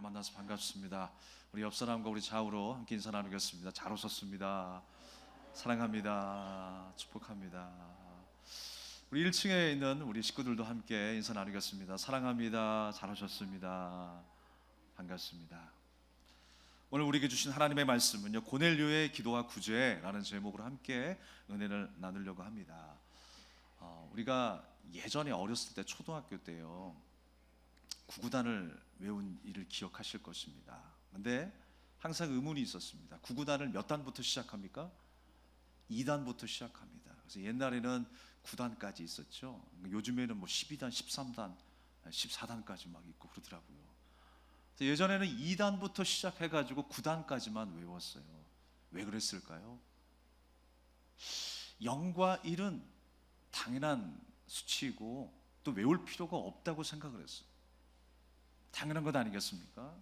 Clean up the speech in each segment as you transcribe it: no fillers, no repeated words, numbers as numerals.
만나서 반갑습니다. 우리 옆 사람과 우리 좌우로 함께 인사 나누겠습니다. 잘 오셨습니다. 사랑합니다. 축복합니다. 우리 1층에 있는 우리 식구들도 함께 인사 나누겠습니다. 사랑합니다. 잘 오셨습니다. 반갑습니다. 오늘 우리에게 주신 하나님의 말씀은요, 고넬료의 기도와 구제라는 제목으로 함께 은혜를 나누려고 합니다. 우리가 예전에 어렸을 때, 초등학교 때요, 구구단을 외운 일을 기억하실 것입니다. 근데 항상 의문이 있었습니다. 구구단을 몇 단부터 시작합니까? 2단부터 시작합니다. 그래서 옛날에는 9단까지 있었죠. 요즘에는 뭐 12단, 13단, 14단까지 막 있고 그러더라고요. 예전에는 2단부터 시작해가지고 9단까지만 외웠어요. 왜 그랬을까요? 0과 1은 당연한 수치이고 또 외울 필요가 없다고 생각을 했어요. 당연한 것 아니겠습니까?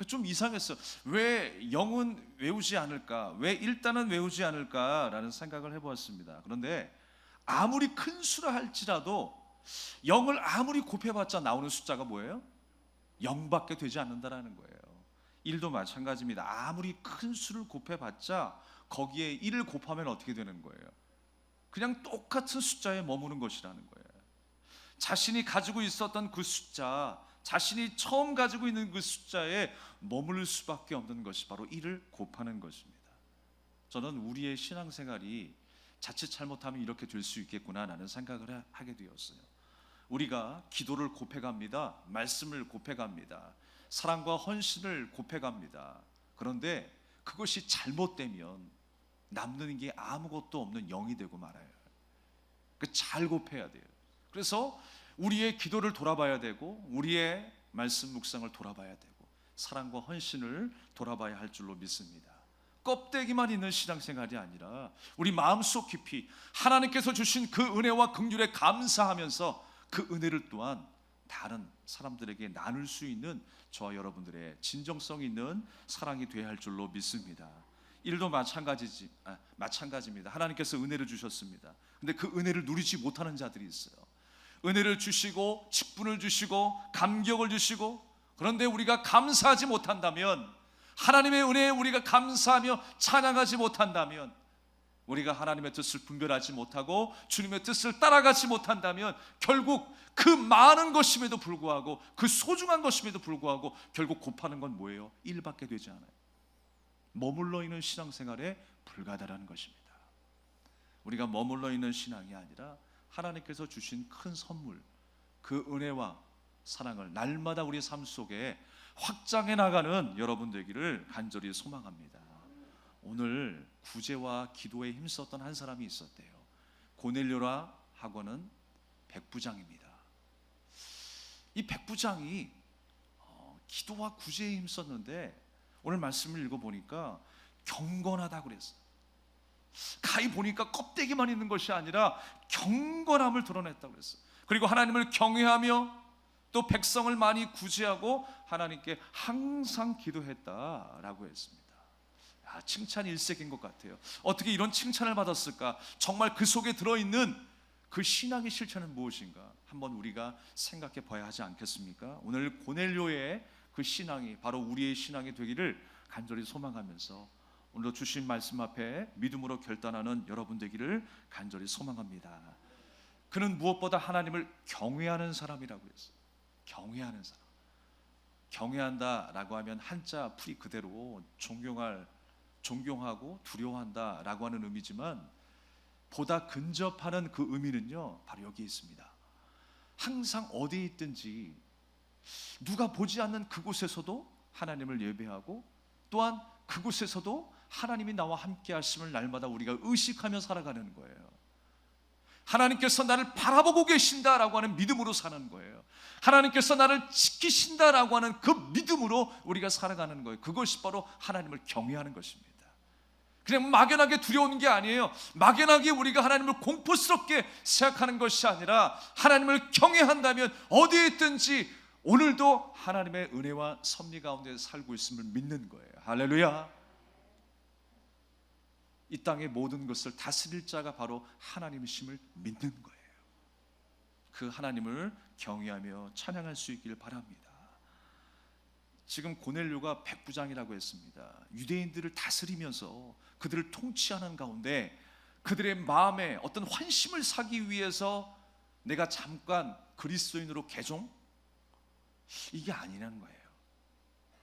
좀 이상했어요. 왜 0은 외우지 않을까? 왜 1단은 외우지 않을까라는 생각을 해보았습니다. 그런데 아무리 큰 수라 할지라도 0을 아무리 곱해봤자 나오는 숫자가 뭐예요? 0밖에 되지 않는다라는 거예요. 1도 마찬가지입니다. 아무리 큰 수를 곱해봤자 거기에 1을 곱하면 어떻게 되는 거예요? 그냥 똑같은 숫자에 머무는 것이라는 거예요. 자신이 가지고 있었던 그 숫자, 자신이 처음 가지고 있는 그 숫자에 머물 수밖에 없는 것이 바로 1을 곱하는 것입니다. 저는 우리의 신앙생활이 자칫 잘못하면 이렇게 될 수 있겠구나라는 생각을 하게 되었어요. 우리가 기도를 곱해갑니다. 말씀을 곱해갑니다. 사랑과 헌신을 곱해갑니다. 그런데 그것이 잘못되면 남는 게 아무것도 없는 0이 되고 말아요. 잘 곱해야 돼요. 그래서 우리의 기도를 돌아봐야 되고, 우리의 말씀 묵상을 돌아봐야 되고, 사랑과 헌신을 돌아봐야 할 줄로 믿습니다. 껍데기만 있는 신앙생활이 아니라 우리 마음속 깊이 하나님께서 주신 그 은혜와 긍휼에 감사하면서 그 은혜를 또한 다른 사람들에게 나눌 수 있는 저와 여러분들의 진정성 있는 사랑이 되어야 할 줄로 믿습니다. 일도 마찬가지입니다. 하나님께서 은혜를 주셨습니다. 근데 그 은혜를 누리지 못하는 자들이 있어요. 은혜를 주시고 직분을 주시고 감격을 주시고, 그런데 우리가 감사하지 못한다면, 하나님의 은혜에 우리가 감사하며 찬양하지 못한다면, 우리가 하나님의 뜻을 분별하지 못하고 주님의 뜻을 따라가지 못한다면 결국 그 많은 것임에도 불구하고, 그 소중한 것임에도 불구하고 결국 곱하는 건 뭐예요? 1밖에 되지 않아요. 머물러 있는 신앙생활에 불과하다는 것입니다. 우리가 머물러 있는 신앙이 아니라 하나님께서 주신 큰 선물, 그 은혜와 사랑을 날마다 우리의 삶 속에 확장해 나가는 여러분 되기를 간절히 소망합니다. 오늘 구제와 기도에 힘썼던 한 사람이 있었대요. 고넬료라 하고는 백부장입니다. 이 백부장이 기도와 구제에 힘썼는데 오늘 말씀을 읽어보니까 경건하다고 그랬어요. 가히 보니까 껍데기만 있는 것이 아니라 경건함을 드러냈다고 그랬어요. 그리고 하나님을 경외하며 또 백성을 많이 구제하고 하나님께 항상 기도했다라고 했습니다. 칭찬이 일색인 것 같아요. 어떻게 이런 칭찬을 받았을까? 정말 그 속에 들어있는 그 신앙의 실체는 무엇인가? 한번 우리가 생각해 봐야 하지 않겠습니까? 오늘 고넬료의 그 신앙이 바로 우리의 신앙이 되기를 간절히 소망하면서 오늘도 주신 말씀 앞에 믿음으로 결단하는 여러분 되기를 간절히 소망합니다. 그는 무엇보다 하나님을 경외하는 사람이라고 했어요. 경외하는 사람. 경외한다라고 하면 한자 풀이 그대로 존경하고 두려워한다라고 하는 의미지만, 보다 근접하는 그 의미는요, 바로 여기 있습니다. 항상 어디에 있든지 누가 보지 않는 그곳에서도 하나님을 예배하고, 또한 그곳에서도 하나님이 나와 함께 하심을 날마다 우리가 의식하며 살아가는 거예요. 하나님께서 나를 바라보고 계신다라고 하는 믿음으로 사는 거예요. 하나님께서 나를 지키신다라고 하는 그 믿음으로 우리가 살아가는 거예요. 그것이 바로 하나님을 경외하는 것입니다. 그냥 막연하게 두려운 게 아니에요. 막연하게 우리가 하나님을 공포스럽게 생각하는 것이 아니라, 하나님을 경외한다면 어디에 있든지 오늘도 하나님의 은혜와 섭리 가운데 살고 있음을 믿는 거예요. 할렐루야. 이 땅의 모든 것을 다스릴 자가 바로 하나님이심을 믿는 거예요. 그 하나님을 경외하며 찬양할 수 있기를 바랍니다. 지금 고넬료가 백부장이라고 했습니다. 유대인들을 다스리면서 그들을 통치하는 가운데 그들의 마음에 어떤 환심을 사기 위해서 내가 잠깐 그리스도인으로 개종? 이게 아니라는 거예요.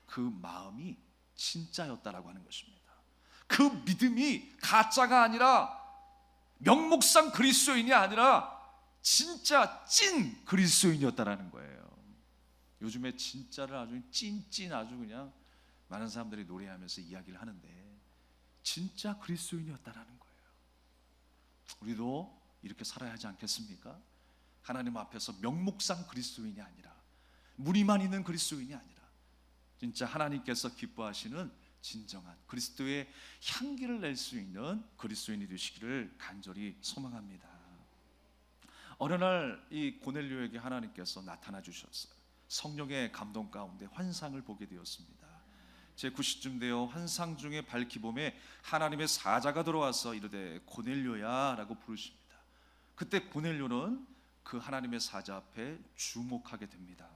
그 마음이 진짜였다라고 하는 것입니다. 그 믿음이 가짜가 아니라 명목상 그리스도인이 아니라 진짜 찐 그리스도인이었다라는 거예요. 요즘에 진짜를 아주 찐 아주 그냥 많은 사람들이 노래하면서 이야기를 하는데 진짜 그리스도인이었다라는 거예요. 우리도 이렇게 살아야 하지 않겠습니까? 하나님 앞에서 명목상 그리스도인이 아니라 무리만 있는 그리스도인이 아니라 진짜 하나님께서 기뻐하시는 진정한 그리스도의 향기를 낼 수 있는 그리스도인이 되시기를 간절히 소망합니다. 어느 날 이 고넬료에게 하나님께서 나타나 주셨어요. 성령의 감동 가운데 환상을 보게 되었습니다. 제 90쯤 되어 환상 중에 발기범에 하나님의 사자가 들어와서 이르되 고넬료야 라고 부르십니다. 그때 고넬료는 그 하나님의 사자 앞에 주목하게 됩니다.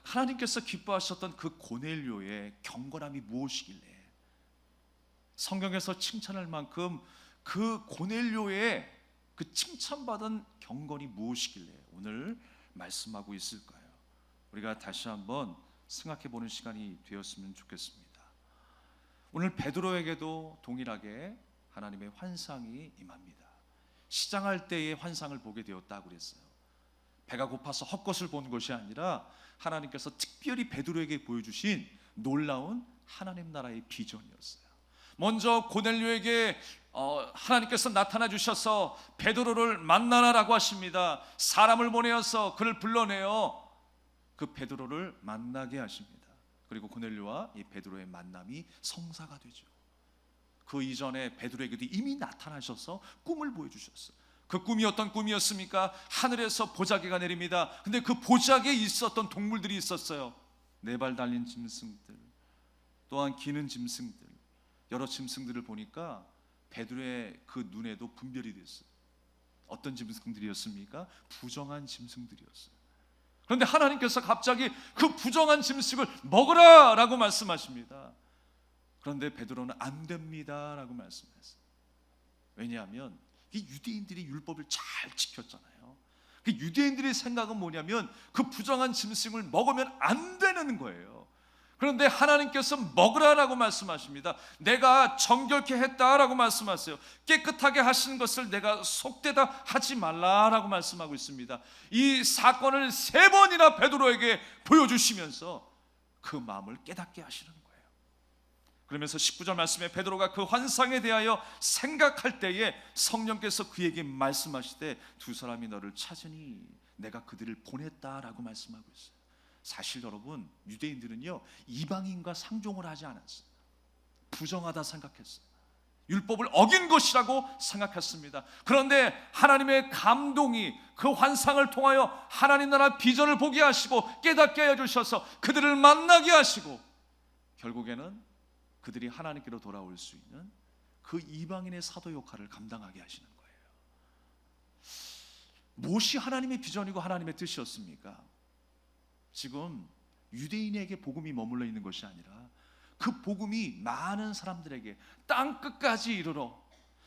하나님께서 기뻐하셨던 그 고넬료의 경건함이 무엇이길래, 성경에서 칭찬할 만큼 그 고넬료의 그 칭찬받은 경건이 무엇이길래 오늘 말씀하고 있을까요? 우리가 다시 한번 생각해 보는 시간이 되었으면 좋겠습니다. 오늘 베드로에게도 동일하게 하나님의 환상이 임합니다. 시장할 때의 환상을 보게 되었다고 그랬어요. 배가 고파서 헛것을 본 것이 아니라 하나님께서 특별히 베드로에게 보여주신 놀라운 하나님 나라의 비전이었어요. 먼저 고넬료에게 하나님께서 나타나 주셔서 베드로를 만나라라고 하십니다. 사람을 보내어서 그를 불러내어 그 베드로를 만나게 하십니다. 그리고 고넬료와 이 베드로의 만남이 성사가 되죠. 그 이전에 베드로에게도 이미 나타나셔서 꿈을 보여주셨어요. 그 꿈이 어떤 꿈이었습니까? 하늘에서 보자기가 내립니다. 근데 그 보자기에 있었던 동물들이 있었어요. 4발 달린 짐승들, 또한 기는 짐승들, 여러 짐승들을 보니까 베드로의 그 눈에도 분별이 됐어요. 어떤 짐승들이었습니까? 부정한 짐승들이었어요. 그런데 하나님께서 갑자기 그 부정한 짐승을 먹으라 라고 말씀하십니다. 그런데 베드로는 안 됩니다 라고 말씀했어요. 왜냐하면 이 유대인들이 율법을 잘 지켰잖아요. 그 유대인들의 생각은 뭐냐면 그 부정한 짐승을 먹으면 안 되는 거예요. 그런데 하나님께서 먹으라라고 말씀하십니다. 내가 정결케 했다라고 말씀하세요. 깨끗하게 하시는 것을 내가 속되다 하지 말라라고 말씀하고 있습니다. 이 사건을 3번이나 베드로에게 보여주시면서 그 마음을 깨닫게 하시는 거예요. 그러면서 19절 말씀에 베드로가 그 환상에 대하여 생각할 때에 성령께서 그에게 말씀하시되 2 사람이 너를 찾으니 내가 그들을 보냈다라고 말씀하고 있어요. 사실 여러분, 유대인들은요 이방인과 상종을 하지 않았어요. 부정하다 생각했어요. 율법을 어긴 것이라고 생각했습니다. 그런데 하나님의 감동이 그 환상을 통하여 하나님 나라 비전을 보게 하시고 깨닫게 해주셔서 그들을 만나게 하시고 결국에는 그들이 하나님께로 돌아올 수 있는 그 이방인의 사도 역할을 감당하게 하시는 거예요. 무엇이 하나님의 비전이고 하나님의 뜻이었습니까? 지금 유대인에게 복음이 머물러 있는 것이 아니라 그 복음이 많은 사람들에게 땅 끝까지 이르러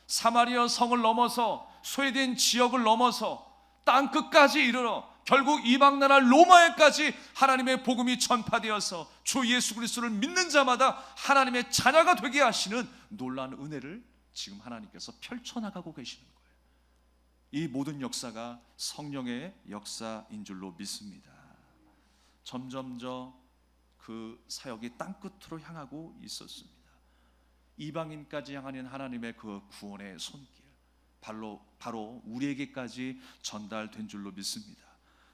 사마리아 성을 넘어서 소외된 지역을 넘어서 땅 끝까지 이르러 결국 이방 나라 로마에까지 하나님의 복음이 전파되어서 주 예수 그리스도를 믿는 자마다 하나님의 자녀가 되게 하시는 놀라운 은혜를 지금 하나님께서 펼쳐나가고 계시는 거예요. 이 모든 역사가 성령의 역사인 줄로 믿습니다. 점점 그 사역이 땅끝으로 향하고 있었습니다. 이방인까지 향하는 하나님의 그 구원의 손길, 바로 우리에게까지 전달된 줄로 믿습니다.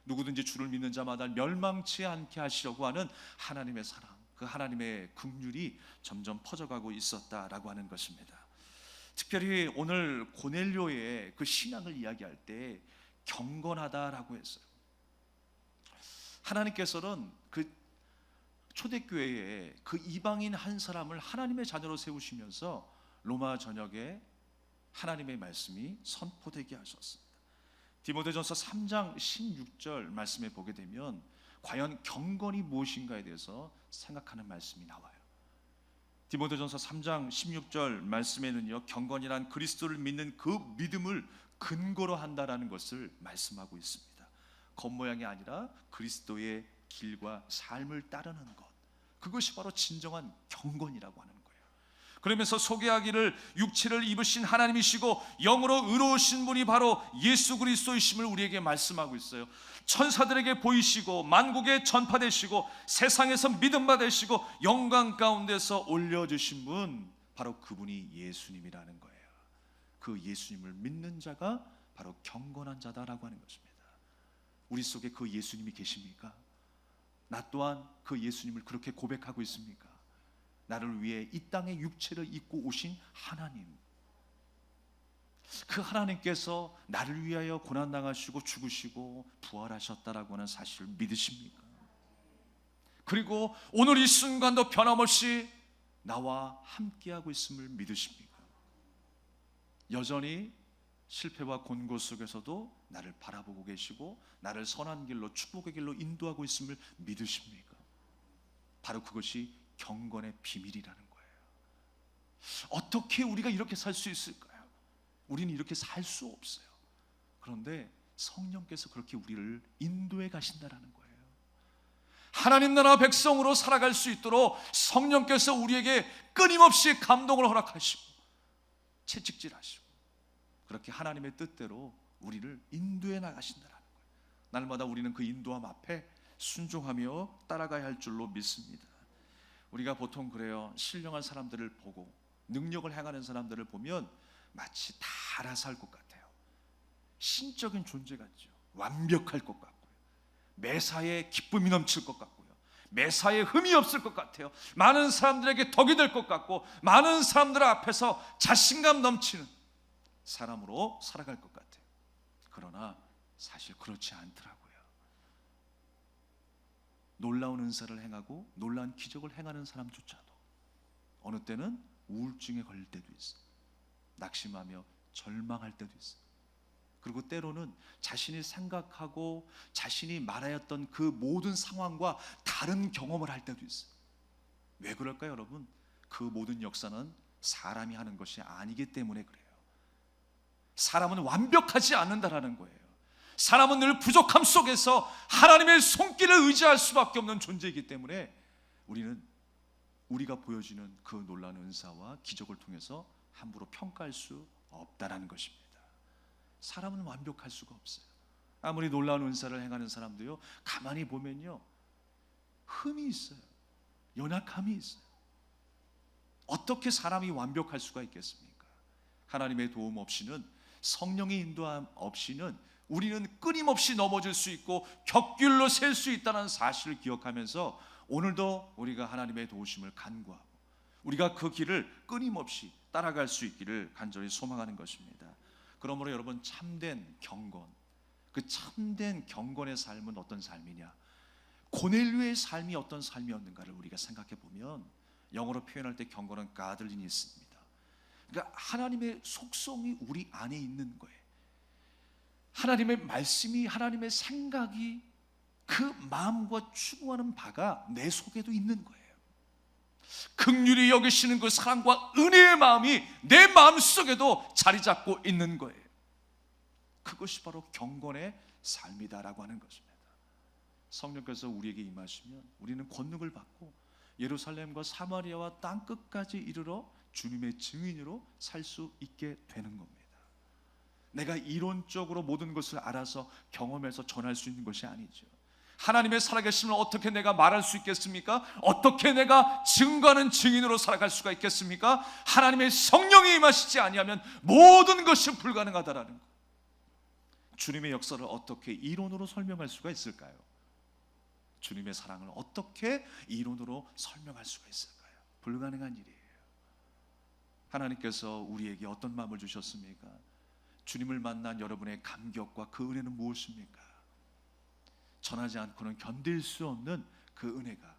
누구든지 주를 믿는 자마다 멸망치 않게 하시려고 하는 하나님의 사랑, 그 하나님의 긍휼이 점점 퍼져가고 있었다라고 하는 것입니다. 특별히 오늘 고넬료의 그 신앙을 이야기할 때 경건하다라고 했어요. 하나님께서는 그 초대교회에 그 이방인 한 사람을 하나님의 자녀로 세우시면서 로마 전역에 하나님의 말씀이 선포되게 하셨습니다. 디모데전서 3장 16절 말씀에 보게 되면 과연 경건이 무엇인가에 대해서 생각하는 말씀이 나와요. 디모데전서 3장 16절 말씀에는요, 경건이란 그리스도를 믿는 그 믿음을 근거로 한다라는 것을 말씀하고 있습니다. 겉모양이 아니라 그리스도의 길과 삶을 따르는 것, 그것이 바로 진정한 경건이라고 하는 거예요. 그러면서 소개하기를 육체를 입으신 하나님이시고 영으로 의로우신 분이 바로 예수 그리스도이심을 우리에게 말씀하고 있어요. 천사들에게 보이시고 만국에 전파되시고 세상에서 믿음받으시고 영광 가운데서 올려주신 분, 바로 그분이 예수님이라는 거예요. 그 예수님을 믿는 자가 바로 경건한 자다라고 하는 것입니다. 우리 속에 그 예수님이 계십니까? 나 또한 그 예수님을 그렇게 고백하고 있습니까? 나를 위해 이 땅에 육체를 입고 오신 하나님, 그 하나님께서 나를 위하여 고난당하시고 죽으시고 부활하셨다라고 하는 사실을 믿으십니까? 그리고 오늘 이 순간도 변함없이 나와 함께하고 있음을 믿으십니까? 여전히 실패와 곤고 속에서도 나를 바라보고 계시고 나를 선한 길로, 축복의 길로 인도하고 있음을 믿으십니까? 바로 그것이 경건의 비밀이라는 거예요. 어떻게 우리가 이렇게 살 수 있을까요? 우리는 이렇게 살 수 없어요. 그런데 성령께서 그렇게 우리를 인도해 가신다라는 거예요. 하나님 나라 백성으로 살아갈 수 있도록 성령께서 우리에게 끊임없이 감동을 허락하시고 채찍질하시고 그렇게 하나님의 뜻대로 우리를 인도해 나가신다라는 거예요. 날마다 우리는 그 인도함 앞에 순종하며 따라가야 할 줄로 믿습니다. 우리가 보통 그래요. 신령한 사람들을 보고 능력을 행하는 사람들을 보면 마치 다 알아서 할 것 같아요. 신적인 존재 같죠. 완벽할 것 같고요. 매사에 기쁨이 넘칠 것 같고요. 매사에 흠이 없을 것 같아요. 많은 사람들에게 덕이 될 것 같고 많은 사람들 앞에서 자신감 넘치는 사람으로 살아갈 것 같아요. 그러나 사실 그렇지 않더라고요. 놀라운 은사를 행하고 놀라운 기적을 행하는 사람조차도 어느 때는 우울증에 걸릴 때도 있어요. 낙심하며 절망할 때도 있어요. 그리고 때로는 자신이 생각하고 자신이 말하였던 그 모든 상황과 다른 경험을 할 때도 있어요. 왜 그럴까요, 여러분? 그 모든 역사는 사람이 하는 것이 아니기 때문에 그래요. 사람은 완벽하지 않는다라는 거예요. 사람은 늘 부족함 속에서 하나님의 손길을 의지할 수밖에 없는 존재이기 때문에 우리는 우리가 보여주는 그 놀라운 은사와 기적을 통해서 함부로 평가할 수 없다라는 것입니다. 사람은 완벽할 수가 없어요. 아무리 놀라운 은사를 행하는 사람도요, 가만히 보면요, 흠이 있어요. 연약함이 있어요. 어떻게 사람이 완벽할 수가 있겠습니까? 하나님의 도움 없이는, 성령의 인도함 없이는 우리는 끊임없이 넘어질 수 있고 격길로 셀 수 있다는 사실을 기억하면서 오늘도 우리가 하나님의 도우심을 간구하고 우리가 그 길을 끊임없이 따라갈 수 있기를 간절히 소망하는 것입니다. 그러므로 여러분, 참된 경건, 그 참된 경건의 삶은 어떤 삶이냐, 고넬료의 삶이 어떤 삶이었는가를 우리가 생각해 보면 영어로 표현할 때 경건은 가들린이 있습니다. 그러니까 하나님의 속성이 우리 안에 있는 거예요. 하나님의 말씀이, 하나님의 생각이, 그 마음과 추구하는 바가 내 속에도 있는 거예요. 긍휼히 여기시는 그 사랑과 은혜의 마음이 내 마음속에도 자리 잡고 있는 거예요. 그것이 바로 경건의 삶이다라고 하는 것입니다. 성령께서 우리에게 임하시면 우리는 권능을 받고 예루살렘과 사마리아와 땅끝까지 이르러 주님의 증인으로 살 수 있게 되는 겁니다. 내가 이론적으로 모든 것을 알아서 경험해서 전할 수 있는 것이 아니죠. 하나님의 살아계심을 어떻게 내가 말할 수 있겠습니까? 어떻게 내가 증거하는 증인으로 살아갈 수가 있겠습니까? 하나님의 성령이 임하시지 아니하면 모든 것이 불가능하다라는 것. 주님의 역사를 어떻게 이론으로 설명할 수가 있을까요? 주님의 사랑을 어떻게 이론으로 설명할 수가 있을까요? 불가능한 일이에요. 하나님께서 우리에게 어떤 마음을 주셨습니까? 주님을 만난 여러분의 감격과 그 은혜는 무엇입니까? 전하지 않고는 견딜 수 없는 그 은혜가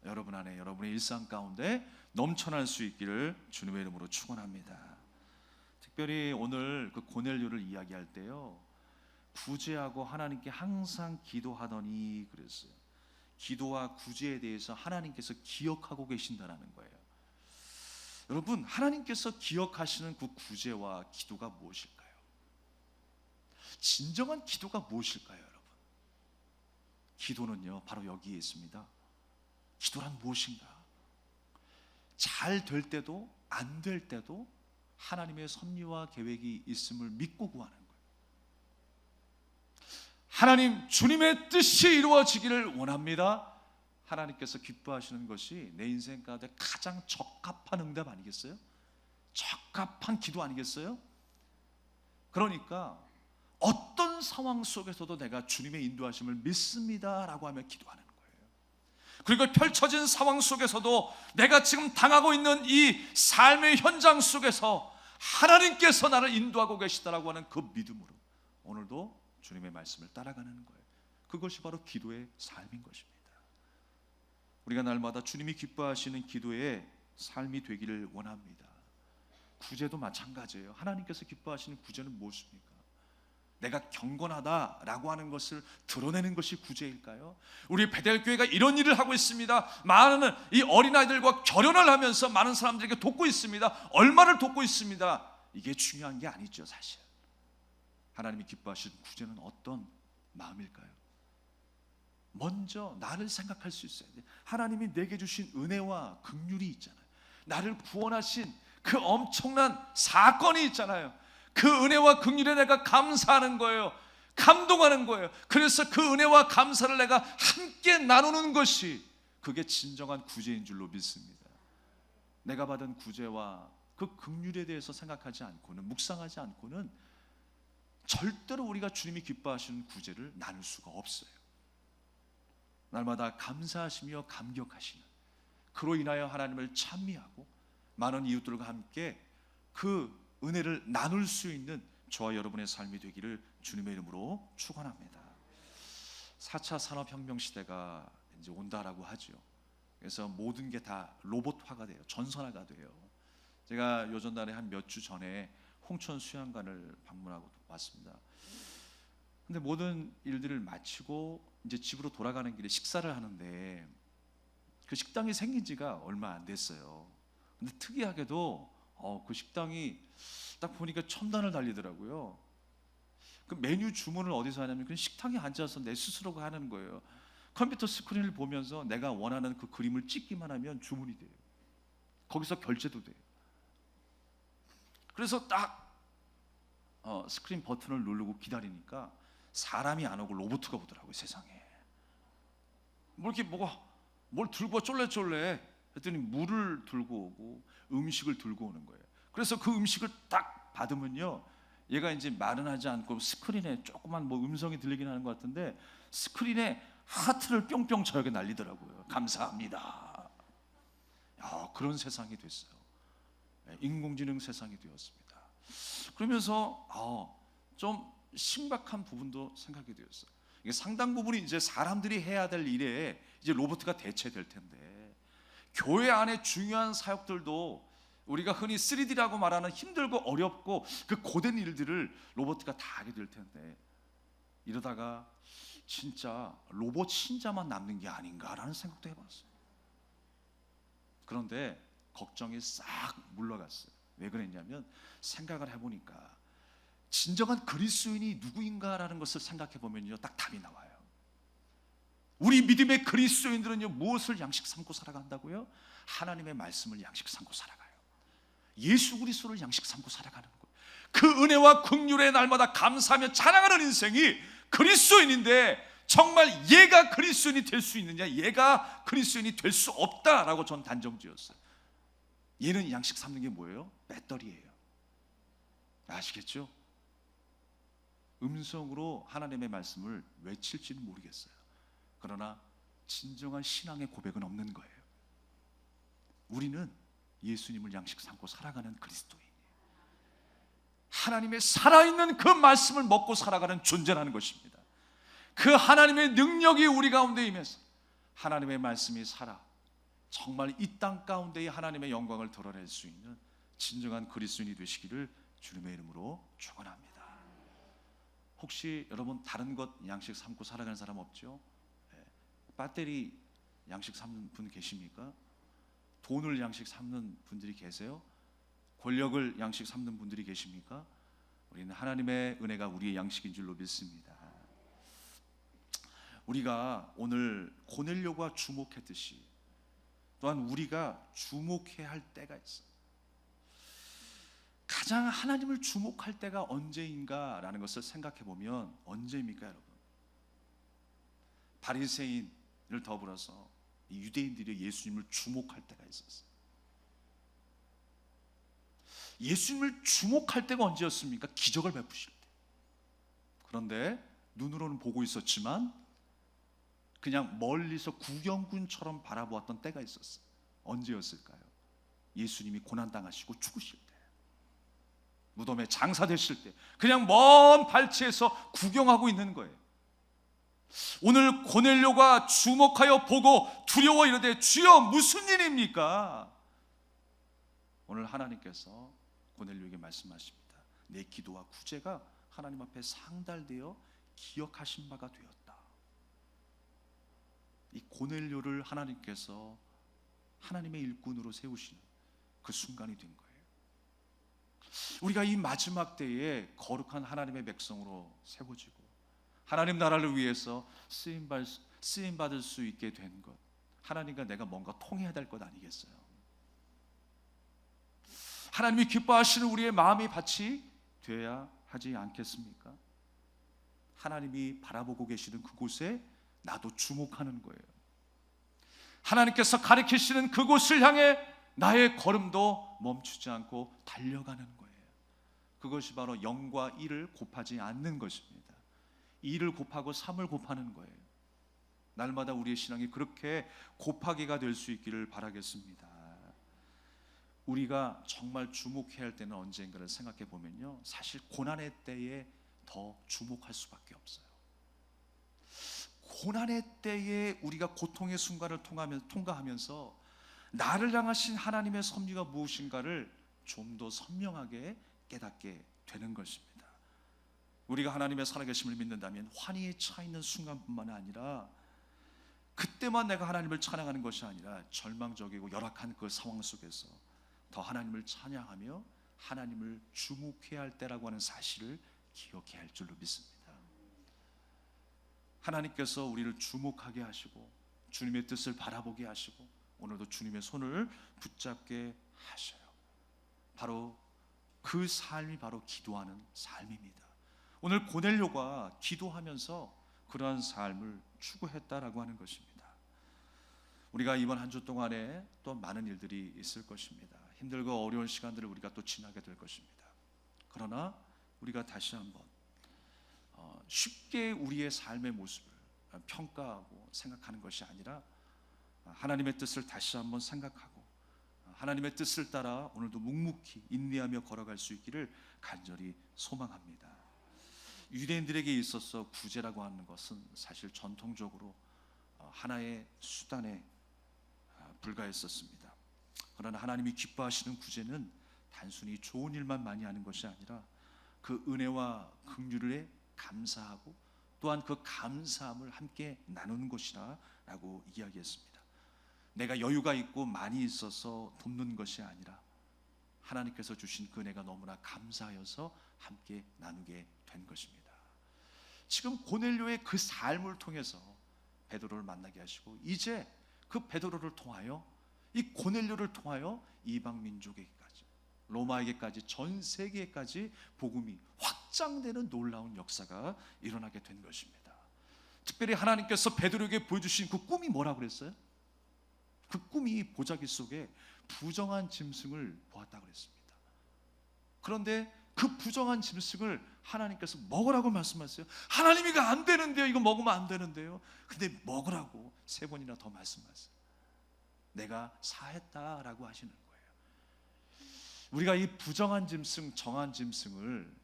여러분 안에, 여러분의 일상 가운데 넘쳐날 수 있기를 주님의 이름으로 축원합니다. 특별히 오늘 그 고넬료를 이야기할 때요, 구제하고 하나님께 항상 기도하더니 그랬어요. 기도와 구제에 대해서 하나님께서 기억하고 계신다는 거예요. 여러분, 하나님께서 기억하시는 그 구제와 기도가 무엇일까요? 진정한 기도가 무엇일까요, 여러분? 기도는요, 바로 여기에 있습니다. 기도란 무엇인가? 잘 될 때도 안 될 때도 하나님의 섭리와 계획이 있음을 믿고 구하는 거예요. 하나님, 주님의 뜻이 이루어지기를 원합니다. 하나님께서 기뻐하시는 것이 내 인생 가운데 가장 적합한 응답 아니겠어요? 적합한 기도 아니겠어요? 그러니까 어떤 상황 속에서도 내가 주님의 인도하심을 믿습니다 라고 하며 기도하는 거예요. 그리고 펼쳐진 상황 속에서도 내가 지금 당하고 있는 이 삶의 현장 속에서 하나님께서 나를 인도하고 계시다라고 하는 그 믿음으로 오늘도 주님의 말씀을 따라가는 거예요. 그것이 바로 기도의 삶인 것입니다. 우리가 날마다 주님이 기뻐하시는 기도의 삶이 되기를 원합니다. 구제도 마찬가지예요. 하나님께서 기뻐하시는 구제는 무엇입니까? 내가 경건하다라고 하는 것을 드러내는 것이 구제일까요? 우리 베델교회가 이런 일을 하고 있습니다. 많은 이 어린아이들과 결연을 하면서 많은 사람들에게 돕고 있습니다. 얼마를 돕고 있습니다. 이게 중요한 게 아니죠, 사실. 하나님이 기뻐하시는 구제는 어떤 마음일까요? 먼저 나를 생각할 수 있어야 돼. 하나님이 내게 주신 은혜와 긍휼이 있잖아요. 나를 구원하신 그 엄청난 사건이 있잖아요. 그 은혜와 긍휼에 내가 감사하는 거예요. 감동하는 거예요. 그래서 그 은혜와 감사를 내가 함께 나누는 것이 그게 진정한 구제인 줄로 믿습니다. 내가 받은 구제와 그 긍휼에 대해서 생각하지 않고는, 묵상하지 않고는 절대로 우리가 주님이 기뻐하시는 구제를 나눌 수가 없어요. 날마다 감사하시며 감격하시는, 그로 인하여 하나님을 찬미하고 많은 이웃들과 함께 그 은혜를 나눌 수 있는 저와 여러분의 삶이 되기를 주님의 이름으로 축원합니다. 4차 산업혁명 시대가 이제 온다라고 하죠. 그래서 모든 게 다 로봇화가 돼요. 전선화가 돼요. 제가 요전날에 한 몇 주 전에 홍천 수양관을 방문하고 왔습니다. 근데 모든 일들을 마치고 이제 집으로 돌아가는 길에 식사를 하는데 그 식당이 생긴 지가 얼마 안 됐어요. 근데 특이하게도 그 식당이 딱 보니까 첨단을 달리더라고요. 그 메뉴 주문을 어디서 하냐면 그 식당에 앉아서 내 스스로가 하는 거예요. 컴퓨터 스크린을 보면서 내가 원하는 그 그림을 찍기만 하면 주문이 돼요. 거기서 결제도 돼요. 그래서 딱 스크린 버튼을 누르고 기다리니까 사람이 안 오고 로봇가 오더라고요. 세상에 뭘 이렇게 뭘 들고 와 쫄래쫄래 했더니 물을 들고 오고 음식을 들고 오는 거예요. 그래서 그 음식을 딱 받으면요, 얘가 이제 말은 하지 않고 스크린에 조그만 음성이 들리긴 하는 것 같은데 스크린에 하트를 뿅뿅 저에게 날리더라고요. 감사합니다. 그런 세상이 됐어요. 인공지능 세상이 되었습니다. 그러면서 좀 심각한 부분도 생각이 되었어요. 이게 상당 부분이 이제 사람들이 해야 될 일에 이제 로봇가 대체될 텐데, 교회 안에 중요한 사역들도 우리가 흔히 3D라고 말하는 힘들고 어렵고 그 고된 일들을 로봇가 다 하게 될 텐데, 이러다가 진짜 로봇 신자만 남는 게 아닌가라는 생각도 해봤어요. 그런데 걱정이 싹 물러갔어요. 왜 그랬냐면 생각을 해보니까 진정한 그리스도인이 누구인가라는 것을 생각해보면요, 딱 답이 나와요. 우리 믿음의 그리스도인들은요, 무엇을 양식 삼고 살아간다고요? 하나님의 말씀을 양식 삼고 살아가요. 예수 그리스도를 양식 삼고 살아가는 거예요. 그 은혜와 긍휼에 날마다 감사하며 찬양하는 인생이 그리스도인인데, 정말 얘가 그리스도인이 될 수 있느냐, 얘가 그리스도인이 될 수 없다라고 전 단정지었어요. 얘는 양식 삼는 게 뭐예요? 배터리예요. 아시겠죠? 음성으로 하나님의 말씀을 외칠지는 모르겠어요. 그러나 진정한 신앙의 고백은 없는 거예요. 우리는 예수님을 양식 삼고 살아가는 그리스도인이에요. 하나님의 살아있는 그 말씀을 먹고 살아가는 존재라는 것입니다. 그 하나님의 능력이 우리 가운데 임해서 하나님의 말씀이 살아 정말 이 땅 가운데에 하나님의 영광을 드러낼 수 있는 진정한 그리스도인이 되시기를 주님의 이름으로 축원합니다. 혹시 여러분 다른 것 양식 삼고 살아가는 사람 없죠? 배터리 양식 삼는 분 계십니까? 돈을 양식 삼는 분들이 계세요? 권력을 양식 삼는 분들이 계십니까? 우리는 하나님의 은혜가 우리의 양식인 줄로 믿습니다. 우리가 오늘 고넬료가 주목했듯이 또한 우리가 주목해야 할 때가 있어요. 가장 하나님을 주목할 때가 언제인가라는 것을 생각해 보면 언제입니까, 여러분? 바리새인을 더불어서 유대인들이 예수님을 주목할 때가 있었어요. 예수님을 주목할 때가 언제였습니까? 기적을 베푸실 때. 그런데 눈으로는 보고 있었지만 그냥 멀리서 구경꾼처럼 바라보았던 때가 있었어요. 언제였을까요? 예수님이 고난당하시고 죽으실 때, 무덤에 장사되실 때 그냥 먼 발치에서 구경하고 있는 거예요. 오늘 고넬료가 주목하여 보고 두려워 이르되 주여 무슨 일입니까? 오늘 하나님께서 고넬료에게 말씀하십니다. 내 기도와 구제가 하나님 앞에 상달되어 기억하신 바가 되었다. 이 고넬료를 하나님께서 하나님의 일꾼으로 세우시는 그 순간이 된 거예요. 우리가 이 마지막 때에 거룩한 하나님의 백성으로 세워지고 하나님 나라를 위해서 쓰임 받을 수 있게 된 것, 하나님과 내가 뭔가 통해야 될 것 아니겠어요? 하나님이 기뻐하시는 우리의 마음이 밭이 되어야 하지 않겠습니까? 하나님이 바라보고 계시는 그곳에 나도 주목하는 거예요. 하나님께서 가리키시는 그곳을 향해 나의 걸음도 멈추지 않고 달려가는 거예요. 그것이 바로 0과 1을 곱하지 않는 것입니다. 2를 곱하고 3을 곱하는 거예요. 날마다 우리의 신앙이 그렇게 곱하기가 될 수 있기를 바라겠습니다. 우리가 정말 주목해야 할 때는 언제인가를 생각해 보면요, 사실 고난의 때에 더 주목할 수밖에 없어요. 고난의 때에 우리가 고통의 순간을 통과하면서 나를 향하신 하나님의 섭리가 무엇인가를 좀 더 선명하게 깨닫게 되는 것입니다. 우리가 하나님의 살아계심을 믿는다면 환희에 차 있는 순간뿐만 아니라 그때만 내가 하나님을 찬양하는 것이 아니라 절망적이고 열악한 그 상황 속에서 더 하나님을 찬양하며 하나님을 주목해야 할 때라고 하는 사실을 기억해야 할 줄로 믿습니다. 하나님께서 우리를 주목하게 하시고 주님의 뜻을 바라보게 하시고 오늘도 주님의 손을 붙잡게 하셔요. 바로 그 삶이 바로 기도하는 삶입니다. 오늘 고넬료가 기도하면서 그러한 삶을 추구했다라고 하는 것입니다. 우리가 이번 한 주 동안에 또 많은 일들이 있을 것입니다. 힘들고 어려운 시간들을 우리가 또 지나게 될 것입니다. 그러나 우리가 다시 한번 쉽게 우리의 삶의 모습을 평가하고 생각하는 것이 아니라 하나님의 뜻을 다시 한번 생각하고 하나님의 뜻을 따라 오늘도 묵묵히 인내하며 걸어갈 수 있기를 간절히 소망합니다. 유대인들에게 있어서 구제라고 하는 것은 사실 전통적으로 하나의 수단에 불과했었습니다. 그러나 하나님이 기뻐하시는 구제는 단순히 좋은 일만 많이 하는 것이 아니라 그 은혜와 긍휼에 감사하고 또한 그 감사함을 함께 나누는 것이라고 이야기했습니다. 내가 여유가 있고 많이 있어서 돕는 것이 아니라 하나님께서 주신 그 은혜가 너무나 감사하여서 함께 나누게 된 것입니다. 지금 고넬료의 그 삶을 통해서 베드로를 만나게 하시고 이제 그 베드로를 통하여 이 고넬료를 통하여 이방 민족에게까지 로마에게까지 전 세계에까지 복음이 확장되는 놀라운 역사가 일어나게 된 것입니다. 특별히 하나님께서 베드로에게 보여주신 그 꿈이 뭐라고 그랬어요? 그 꿈이 보자기 속에 부정한 짐승을 보았다고 그랬습니다. 그런데 그 부정한 짐승을 하나님께서 먹으라고 말씀하셨어요. 하나님이 이거 안 되는데요, 이거 먹으면 안 되는데요. 근데 먹으라고 3번이나 더 말씀하셨어요. 내가 사했다라고 하시는 거예요. 우리가 이 부정한 짐승, 정한 짐승을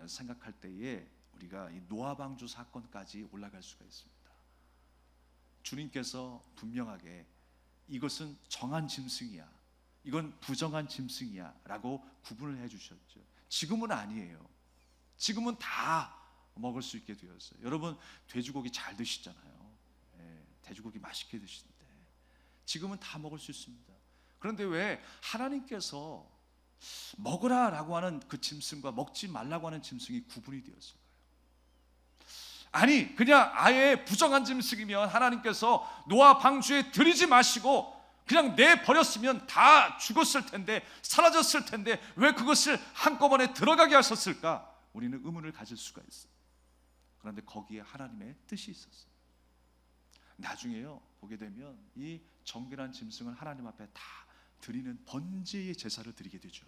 생각할 때에 우리가 이 노아 방주 사건까지 올라갈 수가 있습니다. 주님께서 분명하게 이것은 정한 짐승이야, 이건 부정한 짐승이야 라고 구분을 해주셨죠. 지금은 아니에요. 지금은 다 먹을 수 있게 되었어요. 여러분 돼지고기 잘 드시잖아요. 돼지고기 맛있게 드시는데 지금은 다 먹을 수 있습니다. 그런데 왜 하나님께서 먹으라라고 하는 그 짐승과 먹지 말라고 하는 짐승이 구분이 되었을까요? 아니 그냥 아예 부정한 짐승이면 하나님께서 노아 방주에 들이지 마시고 그냥 내버렸으면 다 죽었을 텐데, 사라졌을 텐데 왜 그것을 한꺼번에 들어가게 하셨을까? 우리는 의문을 가질 수가 있어요. 그런데 거기에 하나님의 뜻이 있었어요. 나중에요 보게 되면 이 정결한 짐승을 하나님 앞에 다 드리는 번제의 제사를 드리게 되죠.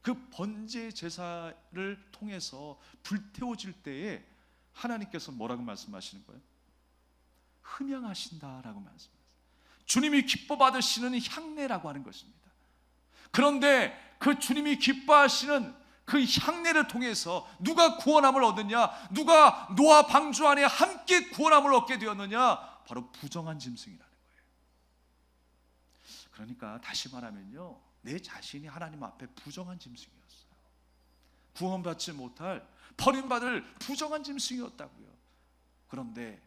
그 번제의 제사를 통해서 불태워질 때에 하나님께서 뭐라고 말씀하시는 거예요? 흠양하신다라고 말씀하세요. 주님이 기뻐 받으시는 향례라고 하는 것입니다. 그런데 그 주님이 기뻐하시는 그 향례를 통해서 누가 구원함을 얻느냐? 누가 노아 방주 안에 함께 구원함을 얻게 되었느냐? 바로 부정한 짐승이라는 거예요. 그러니까 다시 말하면요, 내 자신이 하나님 앞에 부정한 짐승이었어요. 구원받지 못할, 버림받을 부정한 짐승이었다고요. 그런데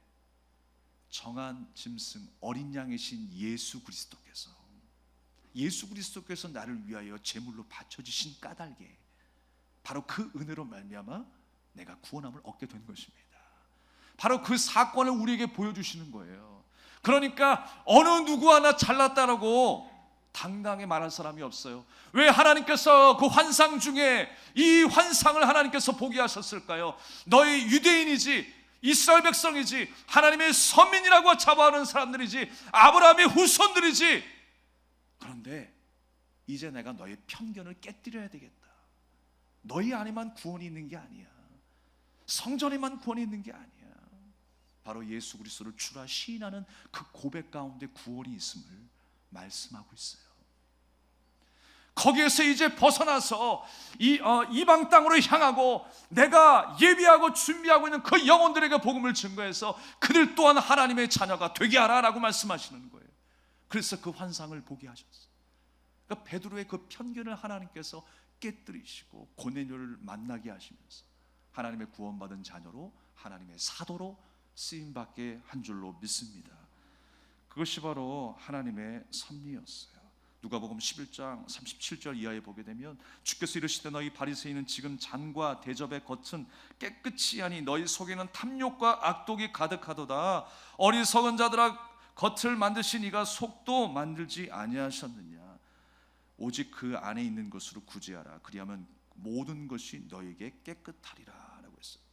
정한 짐승, 어린 양이신 예수 그리스도께서 나를 위하여 제물로 바쳐주신 까닭에 바로 그 은혜로 말미암아 내가 구원함을 얻게 된 것입니다. 바로 그 사건을 우리에게 보여주시는 거예요. 그러니까 어느 누구 하나 잘났다라고 당당히 말할 사람이 없어요. 왜 하나님께서 그 환상 중에 이 환상을 하나님께서 보게 하셨을까요? 너희 유대인이지, 이스라엘 백성이지, 하나님의 선민이라고 잡아오는 사람들이지, 아브라함의 후손들이지. 그런데 이제 내가 너의 편견을 깨뜨려야 되겠다. 너희 안에만 구원이 있는 게 아니야. 성전에만 구원이 있는 게 아니야. 바로 예수 그리스도를 주라 시인하는 그 고백 가운데 구원이 있음을 말씀하고 있어요. 거기에서 이제 벗어나서 이방 땅으로 향하고 내가 예비하고 준비하고 있는 그 영혼들에게 복음을 증거해서 그들 또한 하나님의 자녀가 되게 하라라고 말씀하시는 거예요. 그래서 그 환상을 보게 하셨어요. 그러니까 베드로의 그 편견을 하나님께서 깨뜨리시고 고넬료를 만나게 하시면서 하나님의 구원받은 자녀로, 하나님의 사도로 쓰임받게 한 줄로 믿습니다. 그것이 바로 하나님의 섭리였어요. 누가복음 11장 37절 이하에 보게 되면 주께서 이르시되 너희 바리새인은 지금 잔과 대접의 겉은 깨끗이 하니 너희 속에는 탐욕과 악독이 가득하도다. 어리석은 자들아, 겉을 만드신 이가 속도 만들지 아니하셨느냐? 오직 그 안에 있는 것으로 구제하라. 그리하면 모든 것이 너에게 깨끗하리라 라고 했어요.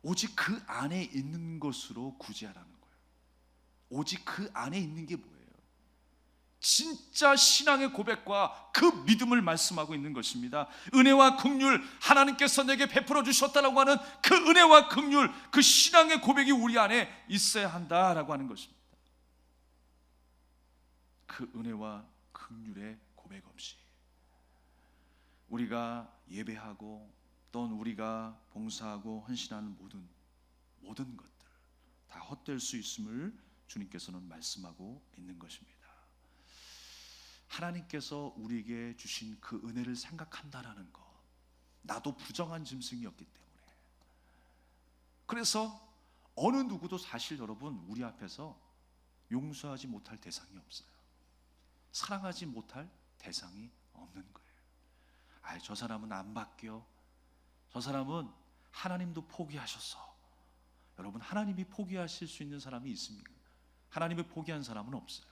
오직 그 안에 있는 것으로 구제하라는 거예요. 오직 그 안에 있는 게 뭐예요? 진짜 신앙의 고백과 그 믿음을 말씀하고 있는 것입니다. 은혜와 긍휼, 하나님께서 내게 베풀어 주셨다라고 하는 그 은혜와 긍휼, 그 신앙의 고백이 우리 안에 있어야 한다라고 하는 것입니다. 그 은혜와 긍휼의 고백 없이 우리가 예배하고 또는 우리가 봉사하고 헌신하는 모든 것들 다 헛될 수 있음을 주님께서는 말씀하고 있는 것입니다. 하나님께서 우리에게 주신 그 은혜를 생각한다라는 것, 나도 부정한 짐승이었기 때문에, 그래서 어느 누구도 사실 여러분 우리 앞에서 용서하지 못할 대상이 없어요. 사랑하지 못할 대상이 없는 거예요. 저 사람은 안 바뀌어, 저 사람은 하나님도 포기하셨어. 여러분, 하나님이 포기하실 수 있는 사람이 있습니까? 하나님이 포기한 사람은 없어요.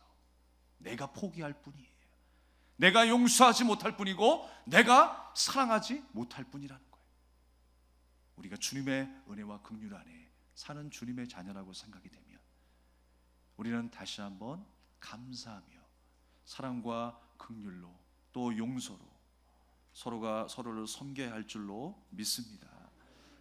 내가 포기할 뿐이에요. 내가 용서하지 못할 뿐이고 내가 사랑하지 못할 뿐이라는 거예요. 우리가 주님의 은혜와 긍휼 안에 사는 주님의 자녀라고 생각이 되면 우리는 다시 한번 감사하며 사랑과 긍휼로 또 용서로 서로가 서로를 섬겨야 할 줄로 믿습니다.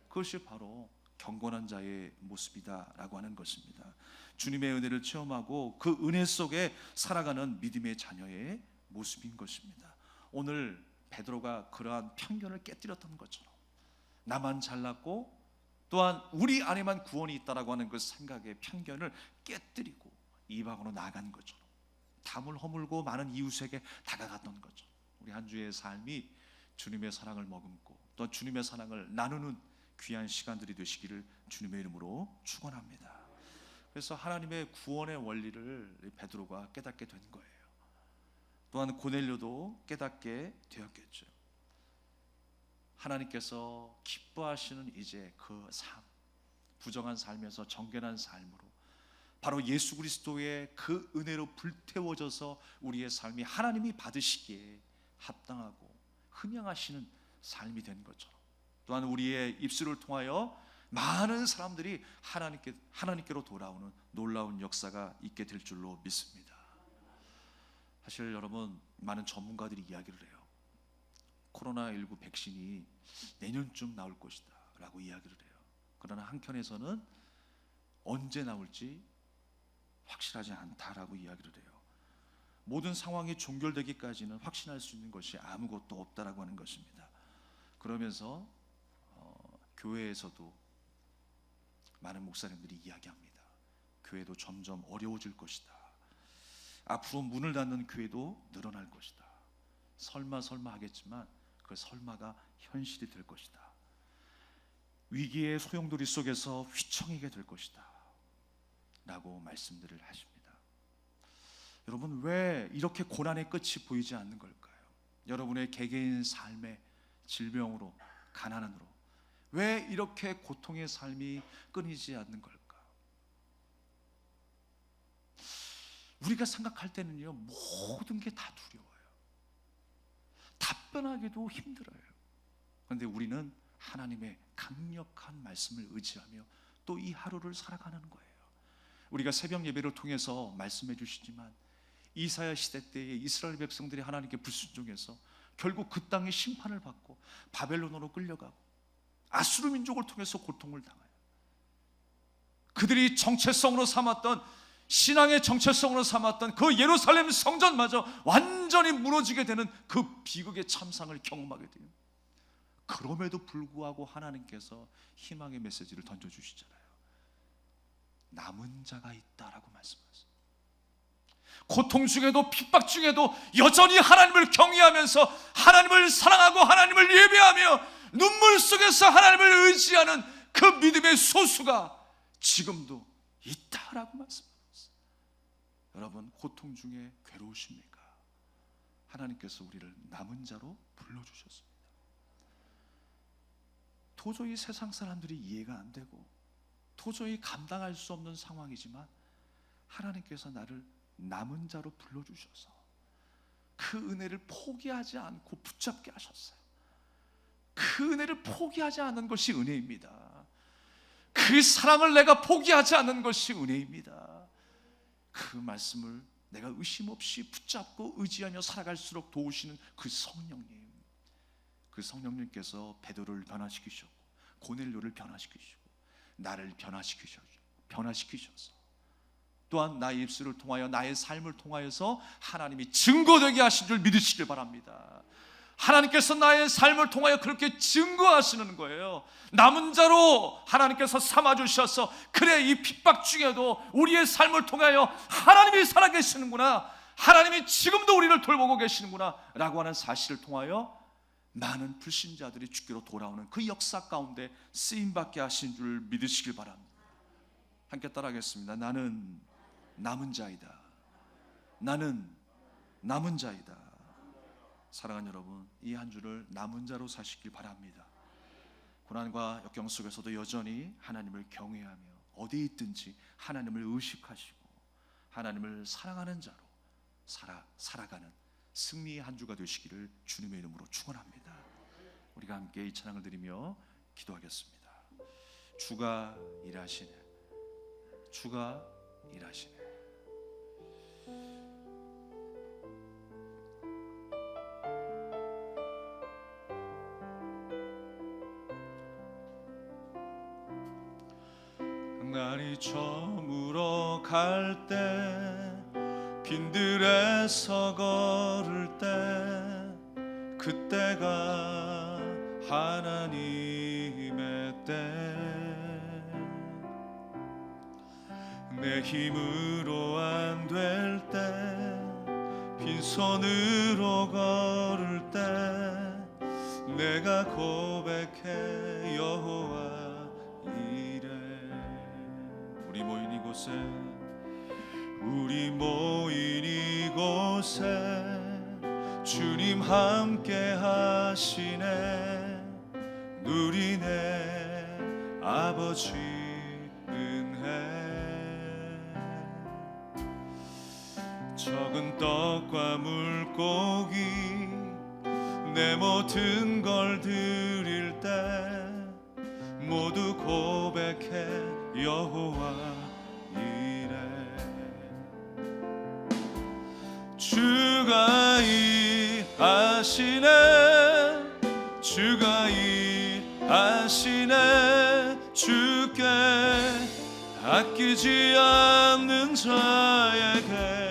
그것이 바로 경건한 자의 모습이다라고 하는 것입니다. 주님의 은혜를 체험하고 그 은혜 속에 살아가는 믿음의 자녀의 모습인 것입니다. 오늘 베드로가 그러한 편견을 깨뜨렸던 것처럼 나만 잘났고 또한 우리 안에만 구원이 있다라고 하는 그 생각의 편견을 깨뜨리고 이방으로 나간 것처럼 담을 허물고 많은 이웃에게 다가갔던 것처럼 우리 한 주의 삶이 주님의 사랑을 머금고 또 주님의 사랑을 나누는 귀한 시간들이 되시기를 주님의 이름으로 축원합니다. 그래서 하나님의 구원의 원리를 베드로가 깨닫게 된 거예요. 또한 고넬료도 깨닫게 되었겠죠. 하나님께서 기뻐하시는 이제 그 삶, 부정한 삶에서 정결한 삶으로 바로 예수 그리스도의 그 은혜로 불태워져서 우리의 삶이 하나님이 받으시기에 합당하고 흠양하시는 삶이 된 것처럼, 또한 우리의 입술을 통하여 많은 사람들이 하나님께로 돌아오는 놀라운 역사가 있게 될 줄로 믿습니다. 사실 여러분, 많은 전문가들이 이야기를 해요. 코로나19 백신이 내년쯤 나올 것이다 라고 이야기를 해요. 그러나 한편에서는 언제 나올지 확실하지 않다라고 이야기를 해요. 모든 상황이 종결되기까지는 확신할 수 있는 것이 아무것도 없다라고 하는 것입니다. 그러면서 교회에서도 많은 목사님들이 이야기합니다. 교회도 점점 어려워질 것이다. 앞으로 문을 닫는 교회도 늘어날 것이다. 설마 하겠지만 그 설마가 현실이 될 것이다. 위기의 소용돌이 속에서 휘청이게 될 것이다 라고 말씀들을 하십니다. 여러분, 왜 이렇게 고난의 끝이 보이지 않는 걸까요? 여러분의 개개인 삶의 질병으로, 가난으로 왜 이렇게 고통의 삶이 끊이지 않는 걸까? 우리가 생각할 때는요, 모든 게 다 두려워요. 답변하기도 힘들어요. 그런데 우리는 하나님의 강력한 말씀을 의지하며 또 이 하루를 살아가는 거예요. 우리가 새벽 예배를 통해서 말씀해 주시지만 이사야 시대 때에 이스라엘 백성들이 하나님께 불순종해서 결국 그 땅의 심판을 받고 바벨론으로 끌려가고 아수르 민족을 통해서 고통을 당해요. 그들이 정체성으로 삼았던, 신앙의 정체성으로 삼았던 그 예루살렘 성전마저 완전히 무너지게 되는 그 비극의 참상을 경험하게 돼요. 그럼에도 불구하고 하나님께서 희망의 메시지를 던져주시잖아요. 남은 자가 있다라고 말씀하세요. 고통 중에도 핍박 중에도 여전히 하나님을 경외하면서 하나님을 사랑하고 하나님을 예배하며 눈물 속에서 하나님을 의지하는 그 믿음의 소수가 지금도 있다라고 말씀하셨어요. 여러분, 고통 중에 괴로우십니까? 하나님께서 우리를 남은 자로 불러주셨습니다. 도저히 세상 사람들이 이해가 안 되고 도저히 감당할 수 없는 상황이지만 하나님께서 나를 남은 자로 불러주셔서 그 은혜를 포기하지 않고 붙잡게 하셨어요. 그 은혜를 포기하지 않는 것이 은혜입니다. 그 사랑을 내가 포기하지 않는 것이 은혜입니다. 그 말씀을 내가 의심 없이 붙잡고 의지하며 살아갈수록 도우시는 그 성령님, 그 성령님께서 베드로를 변화시키셨고 고넬료를 변화시키시고 나를 변화시키셔서 또한 나의 입술을 통하여 나의 삶을 통하여서 하나님이 증거되게 하신 줄 믿으시길 바랍니다. 하나님께서 나의 삶을 통하여 그렇게 증거하시는 거예요. 남은 자로 하나님께서 삼아주셔서 그래, 이 핍박 중에도 우리의 삶을 통하여 하나님이 살아계시는구나, 하나님이 지금도 우리를 돌보고 계시는구나 라고 하는 사실을 통하여 많은 불신자들이 주께로 돌아오는 그 역사 가운데 쓰임받게 하신 줄 믿으시길 바랍니다. 함께 따라하겠습니다. 나는 남은 자이다. 나는 남은 자이다. 사랑하는 여러분, 이 한 주를 남은 자로 사시길 바랍니다. 고난과 역경 속에서도 여전히 하나님을 경외하며 어디에 있든지 하나님을 의식하시고 하나님을 사랑하는 자로 살아가는 승리의 한 주가 되시기를 주님의 이름으로 축원합니다. 우리가 함께 이 찬양을 드리며 기도하겠습니다. 주가 일하시네, 주가 일하시네. 날이 저물어 갈 때, 빈들에서 걸을 때, 그때가 하나님의 때. 내 힘으로 안 될 때, 빈손으로 걸을 때, 내가 고백해 여호와 우리 모인 이곳에, 우리 모인 이곳에 주님 함께 하시네. 누리네 아버지 은혜. 적은 떡과 물고기 내 모든 걸 드릴 때 모두 고백해 여호와 이래. 주가 일하시네, 주가 일하시네. 주께 아끼지 않는 자에게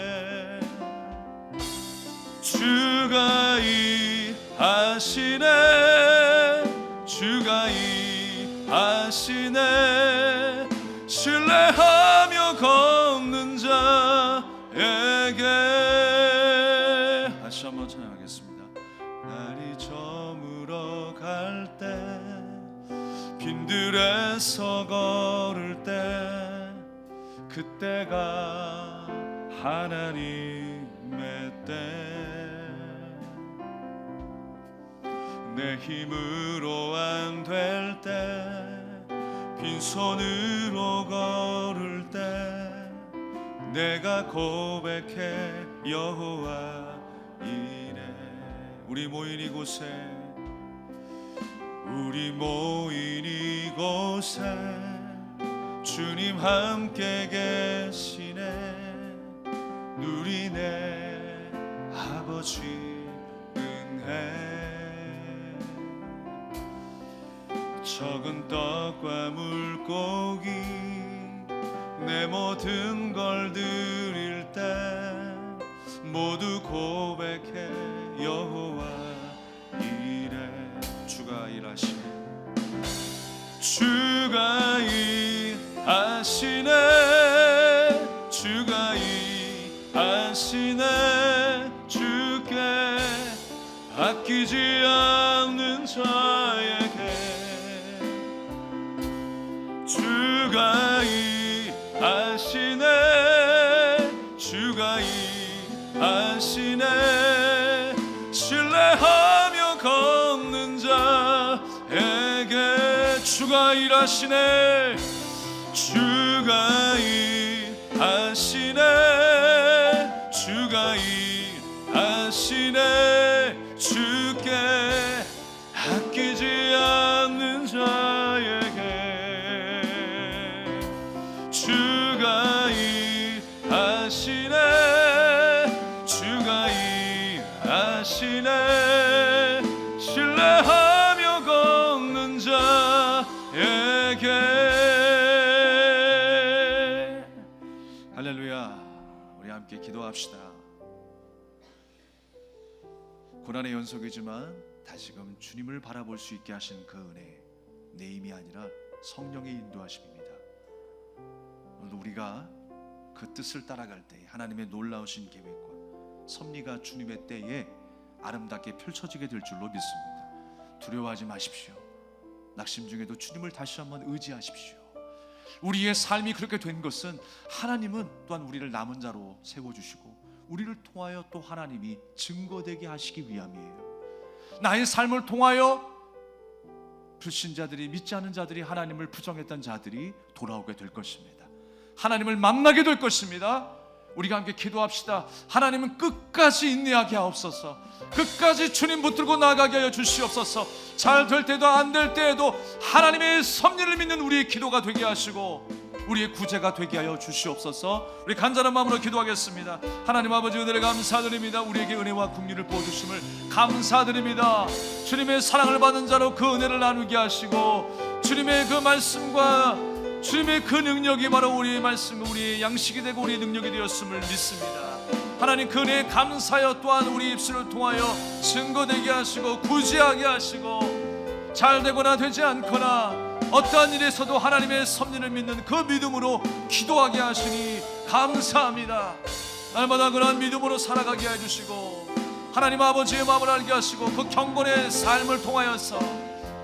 주가 일하시네, 주가 일하시네. 신뢰하며 걷는 자에게. 다시 한번 찬양하겠습니다. 날이 저물어 갈 때, 빈들에서 걸을 때, 그때가 하나님의 때. 내 힘으로 안 될 때, 빈손으로 걸을 때, 내가 고백해 여호와 이래. 우리 모인 이곳에, 우리 모인 이곳에 주님 함께 계시네. 누리네 아버지 은혜. 적은 떡과 물고기 내 모든 걸 드릴 때 모두 고백해 여호와 이래. 주가 일하시네, 주가 일하시네, 주가 일하시네. 주께 아끼지 않는 자에게 주가 일하시네, 주가 일하시네. 신뢰하며 걷는 자에게 주가 일하시네, 주가 일하시네, 주가 일하시네. 주께 아끼지 않는 자에게 주가 일하시네, 주가 일하시네. 신뢰하며 걷는 자에게. 할렐루야. 우리 함께 기도합시다. 고난의 연속이지만 다시금 주님을 바라볼 수 있게 하신 그 은혜, 내 힘이 아니라 성령의 인도하심입니다. 오늘 우리가 그 뜻을 따라갈 때 하나님의 놀라우신 계획과 섭리가 주님의 때에 아름답게 펼쳐지게 될 줄로 믿습니다. 두려워하지 마십시오. 낙심 중에도 주님을 다시 한번 의지하십시오. 우리의 삶이 그렇게 된 것은 하나님은 또한 우리를 남은 자로 세워주시고 우리를 통하여 또 하나님이 증거되게 하시기 위함이에요. 나의 삶을 통하여 불신자들이, 믿지 않는 자들이, 하나님을 부정했던 자들이 돌아오게 될 것입니다. 하나님을 만나게 될 것입니다. 우리가 함께 기도합시다. 하나님은 끝까지 인내하게 하옵소서. 끝까지 주님 붙들고 나가게 하여 주시옵소서. 잘 될 때도 안 될 때에도 하나님의 섭리를 믿는 우리의 기도가 되게 하시고 우리의 구제가 되게 하여 주시옵소서. 우리 간절한 마음으로 기도하겠습니다. 하나님 아버지, 은혜를 감사드립니다. 우리에게 은혜와 긍휼을 부어주심을 감사드립니다. 주님의 사랑을 받은 자로 그 은혜를 나누게 하시고 주님의 그 말씀과 주님의 그 능력이 바로 우리의 말씀, 우리의 양식이 되고 우리의 능력이 되었음을 믿습니다. 하나님, 그 은혜에 감사하여 또한 우리 입술을 통하여 증거되게 하시고 구제하게 하시고 잘되거나 되지 않거나 어떠한 일에서도 하나님의 섭리를 믿는 그 믿음으로 기도하게 하시니 감사합니다. 날마다 그러한 믿음으로 살아가게 해주시고 하나님 아버지의 마음을 알게 하시고 그 경건의 삶을 통하여서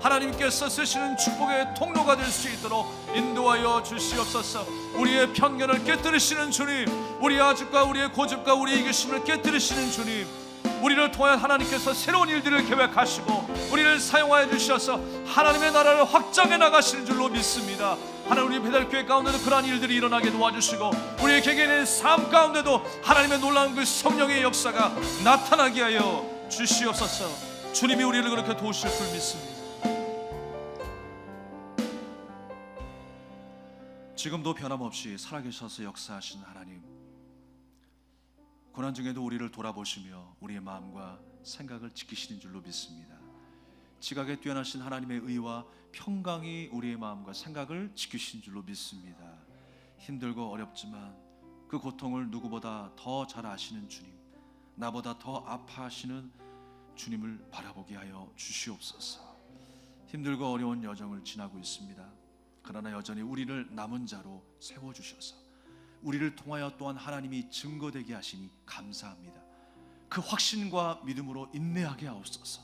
하나님께서 쓰시는 축복의 통로가 될 수 있도록 인도하여 주시옵소서. 우리의 편견을 깨뜨리시는 주님, 우리의 아집과 우리의 고집과 우리의 이기심을 깨뜨리시는 주님, 우리를 통해 하나님께서 새로운 일들을 계획하시고 우리를 사용하여 주셔서 하나님의 나라를 확장해 나가시는 줄로 믿습니다. 하나님, 우리 배달교회 가운데도 그러한 일들이 일어나게 도와주시고 우리의 개개인의 삶 가운데도 하나님의 놀라운 그 성령의 역사가 나타나게 하여 주시옵소서. 주님이 우리를 그렇게 도우실 줄 믿습니다. 지금도 변함없이 살아계셔서 역사하신 하나님, 고난 중에도 우리를 돌아보시며 우리의 마음과 생각을 지키시는 줄로 믿습니다. 지각에 뛰어나신 하나님의 의와 평강이 우리의 마음과 생각을 지키시는 줄로 믿습니다. 힘들고 어렵지만 그 고통을 누구보다 더 잘 아시는 주님, 나보다 더 아파하시는 주님을 바라보게 하여 주시옵소서. 힘들고 어려운 여정을 지나고 있습니다. 그러나 여전히 우리를 남은 자로 세워주셔서 우리를 통하여 또한 하나님이 증거되게 하시니 감사합니다. 그 확신과 믿음으로 인내하게 하옵소서.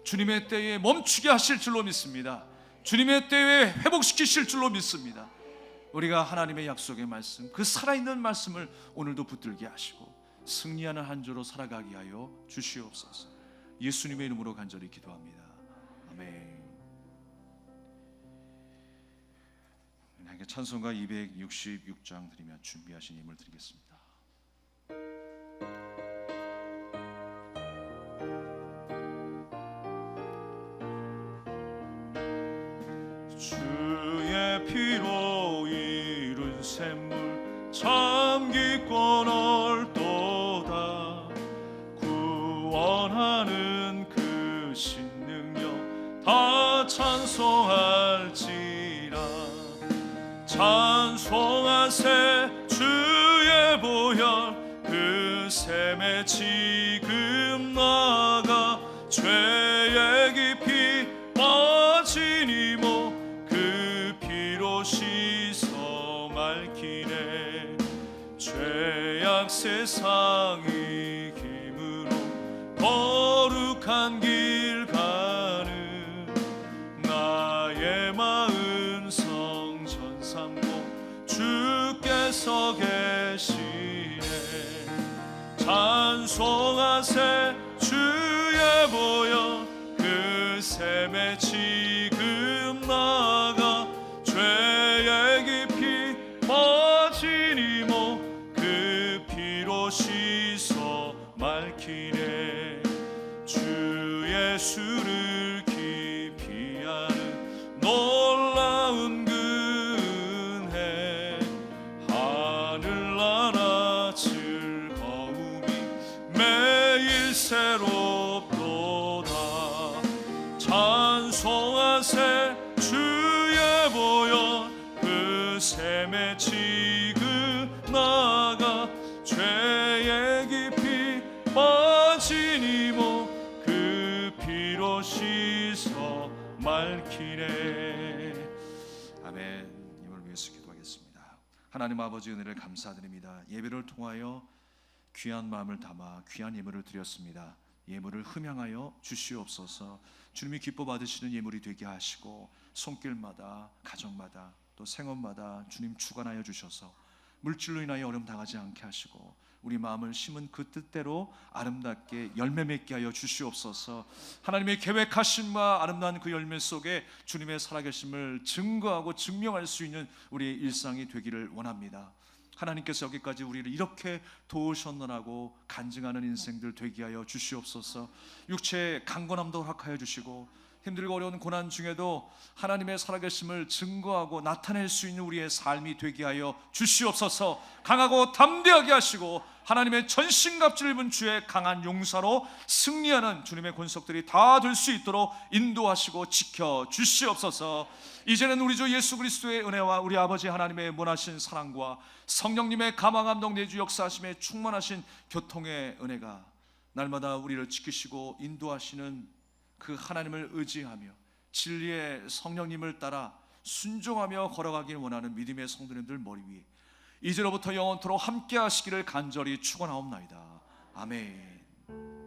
주님의 때에 멈추게 하실 줄로 믿습니다. 주님의 때에 회복시키실 줄로 믿습니다. 우리가 하나님의 약속의 말씀, 그 살아있는 말씀을 오늘도 붙들게 하시고 승리하는 한 주로 살아가게 하여 주시옵소서. 예수님의 이름으로 간절히 기도합니다. 아멘. 찬송가 266장 드리며 준비하신 힘을 드리겠습니다. 주의 피로 이룬 샘물 참 깊고 넓도다. 구원하는 그 신능력 다 찬송할지라. 찬송하세 주의 보혈 그 샘에 지금 나가 죄의 깊이 빠진 이모 그 피로 씻어 맑히네. 죄악 세상의 힘으로 거룩한 길 가는 나의 마음 성전 삼고 주께서 계시네. 찬송하세 주의 보혈 그 샘에 지금 나가 죄의 깊이 빠진 이모 그 피로 씻어 맑히네. 주 예수를 깊이 아는 놀라운 그 은혜 하늘나라 즐거움이 매일 새롭도다. 찬송하세 주의 보혈 그 샘에 지금 나가 죄의 깊이 빠진 이모 그 피로 씻어 맑히네. 아멘. 힘을 위해서 기도하겠습니다. 하나님 아버지, 은혜를 감사드립니다. 예배를 통하여 귀한 마음을 담아 귀한 예물을 드렸습니다. 예물을 흠양하여 주시옵소서. 주님이 기뻐 받으시는 예물이 되게 하시고 손길마다 가정마다 또 생업마다 주님 주관하여 주셔서 물질로 인하여 어려움 당하지 않게 하시고 우리 마음을 심은 그 뜻대로 아름답게 열매 맺게 하여 주시옵소서. 하나님의 계획하심과 아름다운 그 열매 속에 주님의 살아계심을 증거하고 증명할 수 있는 우리의 일상이 되기를 원합니다. 하나님께서 여기까지 우리를 이렇게 도우셨느라고 간증하는 인생들 되게 하여 주시옵소서. 육체의 강건함도 허락하여 주시고 힘들고 어려운 고난 중에도 하나님의 살아계심을 증거하고 나타낼 수 있는 우리의 삶이 되게 하여 주시옵소서. 강하고 담대하게 하시고 하나님의 전신갑주를 입은 주의 강한 용사로 승리하는 주님의 권속들이 다 될 수 있도록 인도하시고 지켜 주시옵소서. 이제는 우리 주 예수 그리스도의 은혜와 우리 아버지 하나님의 무한하신 사랑과 성령님의 감화감동 내주 역사하심에 충만하신 교통의 은혜가 날마다 우리를 지키시고 인도하시는 그 하나님을 의지하며 진리의 성령님을 따라 순종하며 걸어가길 원하는 믿음의 성도님들 머리 위에 이제로부터 영원토록 함께 하시기를 간절히 축원하옵나이다. 아멘.